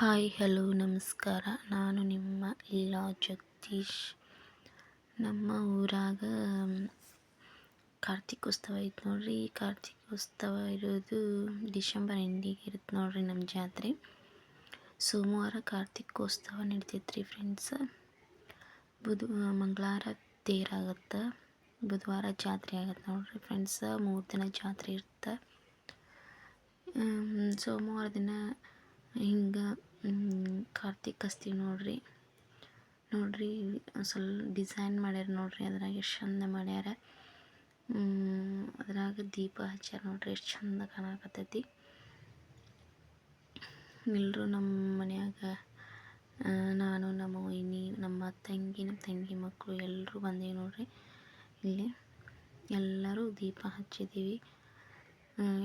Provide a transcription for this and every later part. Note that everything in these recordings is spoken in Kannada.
ಹಾಯ್ ಹಲೋ ನಮಸ್ಕಾರ. ನಾನು ನಿಮ್ಮ ಲೀಲಾ ಜಗದೀಶ್. ನಮ್ಮ ಊರಾಗ ಕಾರ್ತಿಕೋತ್ಸವ ಐತೆ ನೋಡ್ರಿ. ಕಾರ್ತಿಕೋತ್ಸವ ಇರೋದು ಡಿಸೆಂಬರ್ ಎಂಡಿಗೆ ಇರುತ್ತೆ ನೋಡ್ರಿ. ನಮ್ಮ ಜಾತ್ರೆ ಸೋಮವಾರ ಕಾರ್ತಿಕೋತ್ಸವ ನಡಿತೈತ್ರಿ ಫ್ರೆಂಡ್ಸ್. ಮಂಗಳವಾರ ತೇರಾಗತ್ತೆ, ಬುಧವಾರ ಜಾತ್ರೆ ಆಗತ್ತೆ ನೋಡ್ರಿ ಫ್ರೆಂಡ್ಸ್. 3 ದಿನ ಜಾತ್ರೆ ಇರುತ್ತೆ. ಸೋಮವಾರ ದಿನ ಹಿಂಗೆ ಕಾರ್ತಿಕ್ ಹಚ್ತೀವಿ ನೋಡ್ರಿ. ಸ್ವಲ್ಪ ಡಿಸೈನ್ ಮಾಡ್ಯಾರ ನೋಡ್ರಿ. ಅದ್ರಾಗ ಎಷ್ಟು ಚಂದ ಮಾಡ್ಯಾರ. ಅದ್ರಾಗ ದೀಪ ಹಚ್ಚಾರ ನೋಡ್ರಿ, ಎಷ್ಟು ಚಂದ ಕಾಣಕತ್ತೈತಿ. ಎಲ್ಲರೂ ನಮ್ಮ ಮನ್ಯಾಗ ನಾನು, ನಮ್ಮ ವೈನಿ, ನಮ್ಮ ತಂಗಿ ಮಕ್ಕಳು ಎಲ್ಲರೂ ಬಂದೀವಿ ನೋಡ್ರಿ. ಇಲ್ಲಿ ಎಲ್ಲರೂ ದೀಪ ಹಚ್ಚಿದ್ದೀವಿ.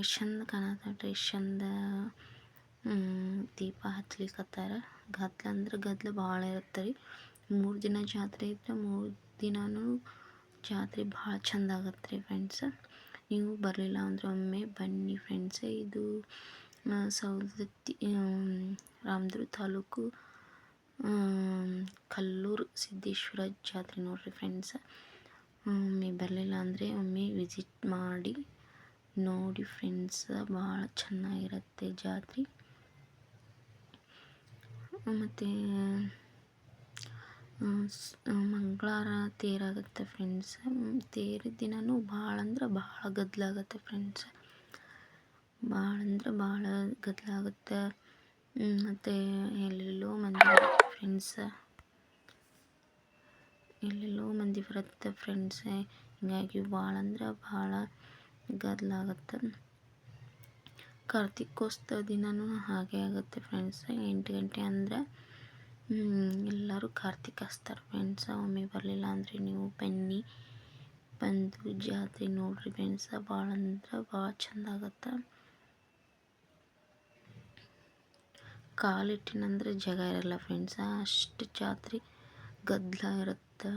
ಎಷ್ಟು ಚಂದ ಕಾಣತ್ತೈತ್ರಿ, ಎಷ್ಟು ಚಂದ ದೀಪ ಹಚ್ಲಿಕ್ಕತ್ತಾರ. ಗದ್ದಲ ಭಾಳ ಇರುತ್ತೆ ರೀ. 3 ದಿನ ಜಾತ್ರೆ ಇದ್ರೆ 3 ದಿನವೂ ಜಾತ್ರೆ ಭಾಳ ಚಂದ ಆಗತ್ತೆ ರೀ ಫ್ರೆಂಡ್ಸ್. ನೀವು ಬರಲಿಲ್ಲ ಅಂದರೆ ಒಮ್ಮೆ ಬನ್ನಿ ಫ್ರೆಂಡ್ಸ್. ಇದು ಸವದತ್ತಿ ರಾಮದುರ್ಗ ತಾಲೂಕು ಕಲ್ಲೂರು ಸಿದ್ದೇಶ್ವರ ಜಾತ್ರೆ ನೋಡ್ರಿ ಫ್ರೆಂಡ್ಸ್. ಒಮ್ಮೆ ಬರಲಿಲ್ಲ ಅಂದರೆ ಒಮ್ಮೆ ವಿಸಿಟ್ ಮಾಡಿ ನೋಡಿ ಫ್ರೆಂಡ್ಸ್. ಭಾಳ ಚೆನ್ನಾಗಿರುತ್ತೆ ಜಾತ್ರೆ. ಮತ್ತು ಮಂಗಳವಾರ ತೇರಾಗುತ್ತೆ ಫ್ರೆಂಡ್ಸ್. ತೇರಿದ ದಿನವೂ ಭಾಳ ಅಂದ್ರೆ ಭಾಳ ಗದ್ದಲಾಗುತ್ತೆ ಫ್ರೆಂಡ್ಸ್. ಭಾಳ ಗದ್ದಲಾಗುತ್ತೆ. ಮತ್ತು ಎಲ್ಲೆಲ್ಲೋ ಮಂದಿ ಬರುತ್ತೆ ಫ್ರೆಂಡ್ಸ್. ಹೀಗಾಗಿ ಭಾಳ ಅಂದ್ರೆ ಭಾಳ ಗದ್ದಲಾಗುತ್ತೆ. ಕಾರ್ತಿಕೋತ್ಸವ ದಿನವೂ ಹಾಗೆ ಆಗುತ್ತೆ ಫ್ರೆಂಡ್ಸ್. 8 ಗಂಟೆ ಅಂದ್ರೆ ಎಲ್ಲರೂ ಕಾರ್ತಿಕ್ ಹಚ್ತಾರೆ ಫ್ರೆಂಡ್ಸ್. ಒಮ್ಮೆ ಬರಲಿಲ್ಲ ಅಂದರೆ ನೀವು ಬನ್ನಿ, ಬಂದು ಜಾತ್ರೆ ನೋಡ್ರಿ ಫ್ರೆಂಡ್ಸ್. ಭಾಳ ಅಂದ್ರೆ ಭಾಳ ಚಂದ ಆಗತ್ತೆ. ಕಾಲಿಟ್ಟಿನಂದ್ರೆ ಜಾಗ ಇರಲ್ಲ ಫ್ರೆಂಡ್ಸ್, ಅಷ್ಟು ಜಾತ್ರೆ ಗದ್ದಲ ಇರುತ್ತೆ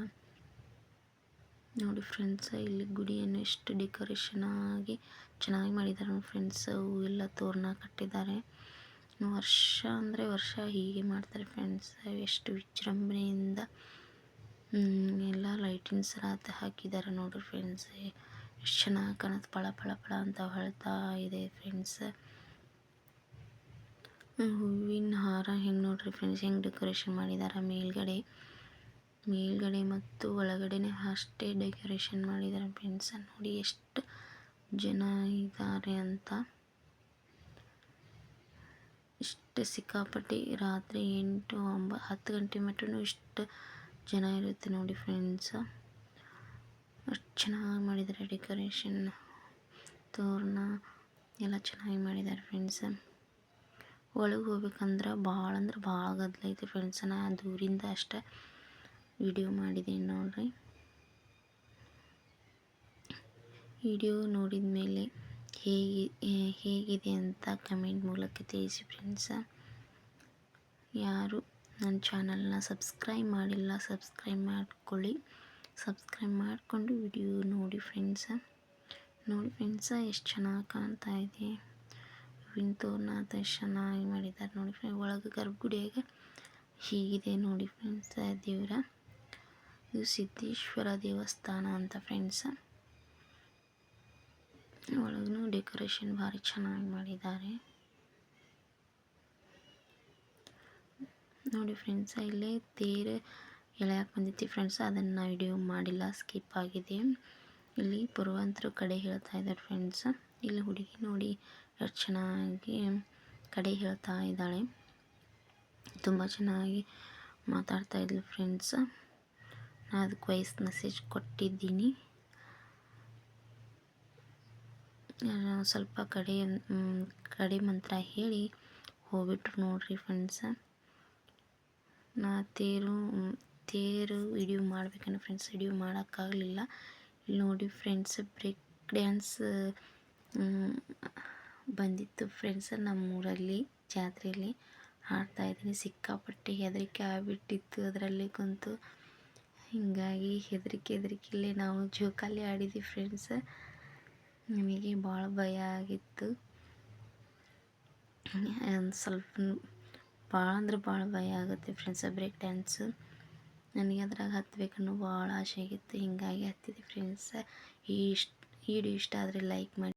ನೋಡಿ ಫ್ರೆಂಡ್ಸ್. ಇಲ್ಲಿ ಗುಡಿಯನ್ನು ಎಷ್ಟು ಡೆಕೋರೇಷನ್ ಆಗಿ ಚೆನ್ನಾಗಿ ಮಾಡಿದ್ದಾರೆ ನೋಡಿ ಫ್ರೆಂಡ್ಸ್. ಹೂವೆಲ್ಲ ತೋರಣ ಕಟ್ಟಿದ್ದಾರೆ. ವರ್ಷ ಹೀಗೆ ಮಾಡ್ತಾರೆ ಫ್ರೆಂಡ್ಸ್. ಎಷ್ಟು ವಿಜೃಂಭಣೆಯಿಂದ ಎಲ್ಲ ಲೈಟಿಂಗ್ಸ್ ಹಾಕಿದ್ದಾರೆ ನೋಡ್ರಿ ಫ್ರೆಂಡ್ಸ್. ಎಷ್ಟು ಚೆನ್ನಾಗಿ ಕಾಣುತ್ತೆ, ಪಳ ಪಳ ಪಳ ಅಂತ ಹೊಳ್ತಾ ಇದೆ ಫ್ರೆಂಡ್ಸ್. ಹೂವಿನ ಹಾರ ಹೆಂಗೆ ನೋಡ್ರಿ ಫ್ರೆಂಡ್ಸ್, ಹೆಂಗೆ ಡೆಕೋರೇಷನ್ ಮಾಡಿದ್ದಾರೆ. ಮೇಲ್ಗಡೆ ಮತ್ತು ಒಳಗಡೆನೆ ಅಷ್ಟೇ ಡೆಕೋರೇಷನ್ ಮಾಡಿದ್ದಾರೆ ಫ್ರೆಂಡ್ಸ್. ನೋಡಿ ಎಷ್ಟು ಜನ ಇದ್ದಾರೆ ಅಂತ. ಇಷ್ಟು ಸಿಕ್ಕಾಪಟ್ಟೆ ರಾತ್ರಿ 8, 9, 10 ಗಂಟೆ ಮಟ್ಟನೂ ಇಷ್ಟು ಜನ ಇರುತ್ತೆ ನೋಡಿ ಫ್ರೆಂಡ್ಸ್. ಅಷ್ಟು ಚೆನ್ನಾಗಿ ಮಾಡಿದ್ದಾರೆ ಡೆಕೋರೇಷನ್, ತೋರಣ ಎಲ್ಲ ಚೆನ್ನಾಗಿ ಮಾಡಿದ್ದಾರೆ ಫ್ರೆಂಡ್ಸ್. ಒಳಗೆ ಹೋಗ್ಬೇಕಂದ್ರೆ ಭಾಳ ಗದ್ದಲ ಐತಿ ಫ್ರೆಂಡ್ಸ್. ನಾ ದೂರಿಂದ ಅಷ್ಟೇ ವಿಡಿಯೋ ಮಾಡಿದ್ದೀನಿ ನೋಡ್ರಿ. ವಿಡಿಯೋ ನೋಡಿದ ಮೇಲೆ ಹೇಗಿದೆ ಅಂತ ಕಮೆಂಟ್ ಮೂಲಕ ತಿಳಿಸಿ ಫ್ರೆಂಡ್ಸ್. ಯಾರು ನನ್ನ ಚಾನಲ್ನ ಸಬ್ಸ್ಕ್ರೈಬ್ ಮಾಡಿಲ್ಲ, ಸಬ್ಸ್ಕ್ರೈಬ್ ಮಾಡ್ಕೊಳ್ಳಿ. ಸಬ್ಸ್ಕ್ರೈಬ್ ಮಾಡಿಕೊಂಡು ವಿಡಿಯೋ ನೋಡಿ ಫ್ರೆಂಡ್ಸ್. ಎಷ್ಟು ಚೆನ್ನಾಗಿ ಕಾಣ್ತಾ ಇದೆ. ಹೂವಿನ ತೋರಣ ಎಷ್ಟು ಚೆನ್ನಾಗಿ ಮಾಡಿದ್ದಾರೆ ನೋಡಿ ಫ್ರೆಂಡ್ಸ್. ಒಳಗೆ ಗರ್ಭಗುಡಿಯಾಗ ಹೀಗಿದೆ ನೋಡಿ ಫ್ರೆಂಡ್ಸ್. ಇದು ಸಿದ್ದೇಶ್ವರ ದೇವಸ್ಥಾನ ಅಂತ ಫ್ರೆಂಡ್ಸ್. ಒಳಗೂ ಡೆಕೋರೇಷನ್ ಭಾರಿ ಚೆನ್ನಾಗಿ ಮಾಡಿದ್ದಾರೆ ನೋಡಿ ಫ್ರೆಂಡ್ಸ್. ಇಲ್ಲೇ ತೇರು ಎಳೆಯಕ್ಕೆ ಬಂದಿತ್ತು ಫ್ರೆಂಡ್ಸ್, ಅದನ್ನು ವಿಡಿಯೋ ಮಾಡಿಲ್ಲ, ಸ್ಕಿಪ್ ಆಗಿದೆ. ಇಲ್ಲಿ ಪುರೋಹಿತರು ಕಡೆ ಹೇಳ್ತಾ ಇದ್ದಾರೆ ಫ್ರೆಂಡ್ಸ್. ಇಲ್ಲಿ ಹುಡುಗಿ ನೋಡಿ ಎಷ್ಟು ಚೆನ್ನಾಗಿ ಕಡೆ ಹೇಳ್ತಾ ಇದ್ದಾಳೆ. ತುಂಬ ಚೆನ್ನಾಗಿ ಮಾತಾಡ್ತಾ ಇದ್ಲು ಫ್ರೆಂಡ್ಸ್. ನಾನು ಅದಕ್ಕೆ ವಾಯ್ಸ್ ಮೆಸೇಜ್ ಕೊಟ್ಟಿದ್ದೀನಿ. ಸ್ವಲ್ಪ ಕಡೆ ಮಂತ್ರ ಹೇಳಿ ಹೋಗ್ಬಿಟ್ರು ನೋಡ್ರಿ ಫ್ರೆಂಡ್ಸ್. ನಾ ತೇರು ವಿಡಿಯೋ ಮಾಡ್ಬೇಕಂದ್ರೆ ಫ್ರೆಂಡ್ಸ್ ವಿಡಿಯೋ ಮಾಡೋಕ್ಕಾಗಲಿಲ್ಲ. ಇಲ್ಲಿ ನೋಡಿ ಫ್ರೆಂಡ್ಸ್, ಬ್ರೇಕ್ ಡ್ಯಾನ್ಸ್ ಬಂದಿತ್ತು ಫ್ರೆಂಡ್ಸ್. ನಮ್ಮೂರಲ್ಲಿ ಜಾತ್ರೆಯಲ್ಲಿ ಆಡ್ತಾಯಿದ್ದೀನಿ. ಸಿಕ್ಕಾಪಟ್ಟೆ ಹೆದರಿಕೆ ಆಗಿಬಿಟ್ಟಿತ್ತು ಅದರಲ್ಲಿ ಕುಂತು. ಹೀಗಾಗಿ ಹೆದರಿಕೆಯಲ್ಲೇ ನಾವು ಜೋಕಾಲಿ ಆಡಿದ್ವಿ ಫ್ರೆಂಡ್ಸ್. ನಮಗೆ ಭಾಳ ಭಯ ಆಗಿತ್ತು. ಒಂದು ಸ್ವಲ್ಪ ಭಾಳ ಅಂದ್ರೆ ಭಾಳ ಭಯ ಆಗುತ್ತೆ ಫ್ರೆಂಡ್ಸ ಬ್ರೇಕ್ ಡ್ಯಾನ್ಸು. ನನಗೆ ಅದ್ರಾಗ ಹತ್ಬೇಕನ್ನೋ ಭಾಳ ಆಸೆ ಆಗಿತ್ತು, ಹೀಗಾಗಿ ಹತ್ತಿದೆ ಫ್ರೆಂಡ್ಸ. ಈ ವಿಡಿಯೋ ಇಷ್ಟ ಆದರೆ ಲೈಕ್ ಮಾಡಿ.